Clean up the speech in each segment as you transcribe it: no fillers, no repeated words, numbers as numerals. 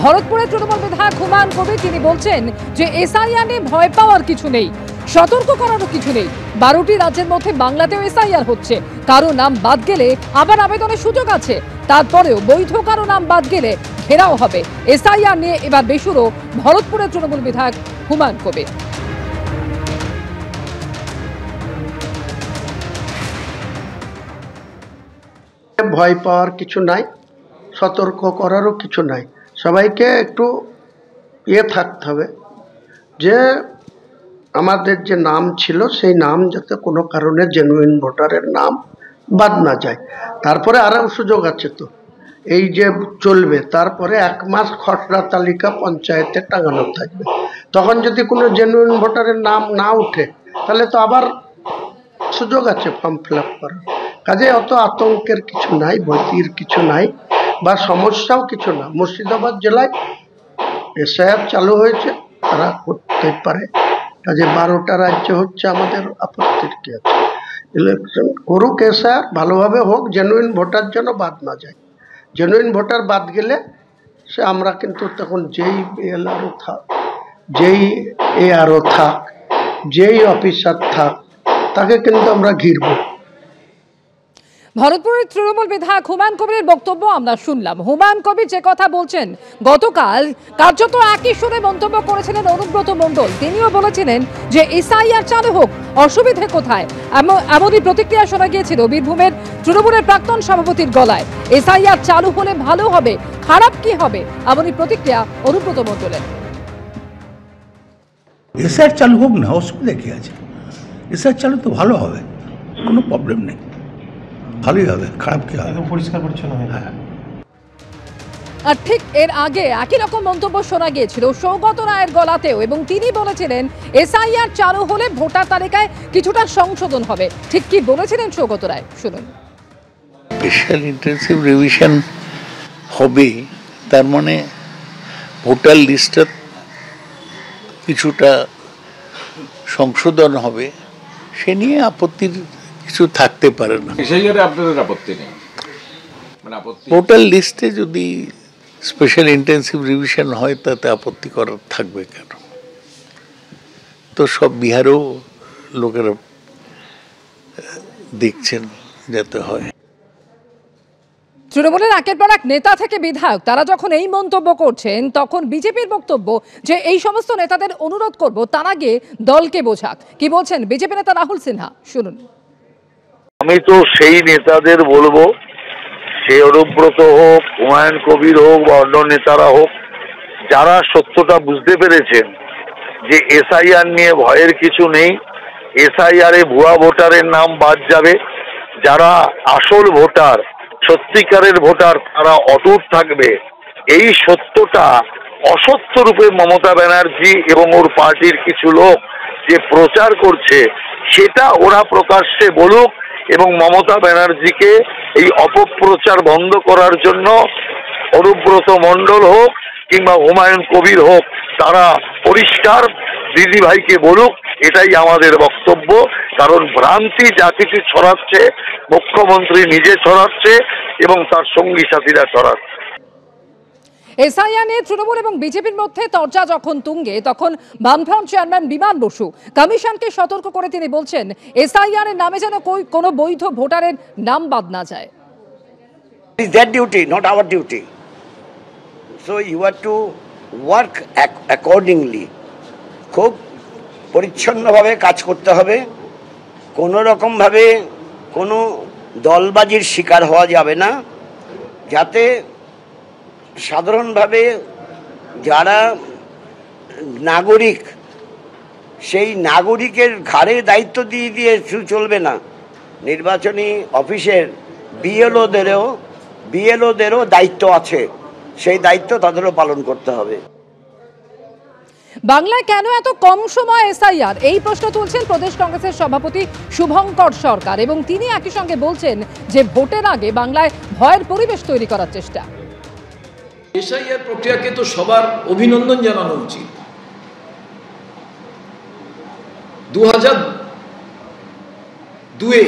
ভরতপুরের তৃণমূল বিধায়ক হুমায়ুন কবির তিনি বলছেন যে এসআইআর নিয়ে ভয় পাওয়ার কিছু নেই, সতর্ক করারও কিছু নেই। 12টি রাজ্যের মধ্যে বাংলাতেও এসআইআর হচ্ছে, কারো নাম বাদ গেলে আবার আবেদনের সুযোগ আছে। তারপরেও বৈধ কারো নাম বাদ গেলে ঘেরাও হবে। এসআইআর নিয়ে এবার বেসুরো ভরতপুরের তৃণমূল বিধায়ক হুমায়ুন কবির। ভয় পাওয়ার কিছু নাই, সতর্ক করারও কিছু নাই। সবাইকে একটু থাকতে হবে যে আমাদের যে নাম ছিল সেই নাম যাতে কোনো কারণে জেনুইন ভোটারের নাম বাদ না যায়। তারপরে আরও সুযোগ আছে, তো এই যে চলবে, তারপরে 1 মাস খসড়া তালিকা পঞ্চায়েতে টাঙানো থাকবে। তখন যদি কোনো জেনুইন ভোটারের নাম না উঠে তাহলে তো আবার সুযোগ আছে ফর্ম ফিল আপ করার। কাজে অত আতঙ্কের কিছু নাই, ভীতির কিছু নাই, বা সমস্যাও কিছু না। মুর্শিদাবাদ জেলায় এসআইআর চালু হয়েছে, তারা করতে পারে। কাজে 12টা রাজ্য হচ্ছে, আমাদের আপত্তির কি আছে? ইলেকশন করুক, এসআইআর ভালোভাবে হোক, জেনুইন ভোটার যেন বাদ না যায়। জেনুইন ভোটার বাদ গেলে সে আমরা কিন্তু তখন যেই বিএলআরও থাক, যেই এআরও থাক, যেই অফিসার থাক, তাকে কিন্তু আমরা ঘিরব। ভরতপুরের তৃণমূল বিধায়ক হুমায়ুন কবিরের বক্তব্য আমরা শুনলাম। হুমায়ুন কবির যে কথা বলছেন, গতকাল কার্যত একই সুরে মন্তব্য করেছিলেন অনুব্রত মণ্ডল। তিনিও বলেছিলেন যে এসআইআর চালু হোক, অসুবিধে কোথায়। এমনই প্রতিক্রিয়া শোনা গিয়েছিল বীরভূমের তৃণমূলের প্রাক্তন সভাপতির গলায়। এসআইআর চালু হলে ভালো হবে, খারাপ কি হবে, এমনই প্রতিক্রিয়া অনুব্রত মণ্ডলের। এসআইআর চালু হোক না, অসুবিধা কি আছে? এসআইআর চালু তো ভালো হবে, কোনো প্রবলেম নেই, ভালোই হবে, খারাপ কি হবে? পরিষ্কার পরিচ্ছন্ন হবে। হ্যাঁ। আর ঠিক এর আগে একই রকম মন্তব্য শোনা গিয়েছিল সৌগত রায়ের গলাতেও, এবং তিনি বলেছিলেন এসআইআর চালু হলে ভোটার তালিকায় কিছুটা সংশোধন হবে। ঠিক কি বলেছিলেন সৌগত রায়, শুনুন। স্পেশাল ইন্টেন্সিভ রিভিশন হবে, তার মানে ভোটার লিস্টে কিছুটা সংশোধন হবে, সে নিয়ে আপত্তির কিছু থাকতে পারে না। আপনাদের আপত্তি নেই? ভোটার লিস্টে যদি স্পেশাল ইন্টেন্সিভ রিভিশন হয় তাতে আপত্তি করার থাকবে কেন? তো সব বিহারেও লোকেরা দেখছেন যাতে হয়। তৃণমূলের একের পর এক নেতা থেকে বিধায়ক তারা যখন এই মন্তব্য করছেন, তখন বিজেপির বক্তব্য যে এই সমস্ত নেতাদের অনুরোধ করব তারা গিয়ে দলকে বোঝাক। কি বলছেন বিজেপি নেতা রাহুল সিনহা, শুনুন। আমি তো সেই নেতাদের বলবো, সে অনুব্রত হোক, হুমায়ুন কবির হোক বা অন্য নেতারা হোক, যারা সত্যটা বুঝতে পেরেছেন যে এসআইআর নিয়ে ভয়ের কিছু নেই, এসআইআরে ভুয়া ভোটারের নাম বাদ যাবে, যারা আসল ভোটার, সত্যিকারের ভোটার, তারা অটুট থাকবে। এই সত্যটা অসত্য রূপে মমতা ব্যানার্জি এবং ওর পার্টির কিছু লোক যে প্রচার করছে, সেটা ওরা প্রকাশ্যে বলুক, এবং মমতা ব্যানার্জিকে এই অপপ্রচার বন্ধ করার জন্য অনুব্রত মণ্ডল হোক কিংবা হুমায়ুন কবির হোক, তারা পরিষ্কার দিদি ভাইকে বলুক। এটাই আমাদের বক্তব্য। কারণ ভ্রান্তি যা কিছু ছড়াচ্ছে, মুখ্যমন্ত্রী নিজে ছড়াচ্ছে এবং তার সঙ্গী সাথীরা ছড়াচ্ছে। এসআইআর নিয়ে তৃণমূল এবং বিজেপির মধ্যে তরজা যখন তুঙ্গে, তখন বামফ্রন্ট চেয়ারম্যান বিমান বসু কমিশনকে সতর্ক করে তিনি বলছেন এসআইআর এর নামে যেন কোনো বৈধ ভোটারের নাম বাদ না যায়। It is their duty, not our duty. So you have to work accordingly. খুব পরিচ্ছন্নভাবে কাজ করতে হবে, কোনো রকমভাবে কোনো দলবাজির শিকার হওয়া যাবে না, যাতে সাধারণভাবে যারা নাগরিক, সেই নাগরিকের ঘাড়ে দায়িত্ব দিয়ে চলবে না। নির্বাচনী অফিসের বিএলওদেরও দায়িত্ব আছে, সেই দায়িত্ব তাদেরও পালন করতে হবে। বাংলায় কেন এত কম সময় এসআইআর, এই প্রশ্ন তুলছেন প্রদেশ কংগ্রেসের সভাপতি শুভঙ্কর সরকার, এবং তিনি একই সঙ্গে বলছেন যে ভোটের আগে বাংলায় ভয়ের পরিবেশ তৈরি করার চেষ্টা। এসআইআর প্রক্রিয়াকে তো সবার অভিনন্দন জানানো উচিত। 2002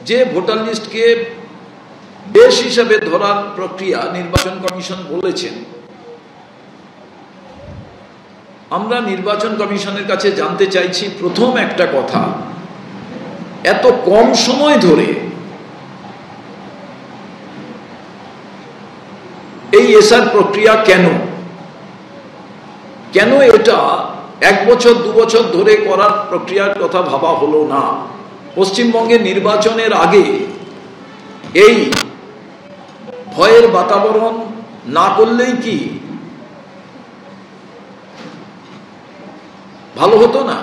যে ভোটার লিস্টকে দেশ হিসাবে ধরার প্রক্রিয়া নির্বাচন কমিশন বলেছেন। আমরা নির্বাচন কমিশনের কাছে জানতে চাইছি প্রথম একটা কথা, এত কম সময় ধরে এই এসআর প্রক্রিয়া কেন এটা 1 বছর 2 বছর ধরে করার প্রক্রিয়ার কথা ভাবা হলো না? পশ্চিমবঙ্গে নির্বাচনের আগে এই ভয়ের বাতাবরণ না করলেই কি ভালো হতো না?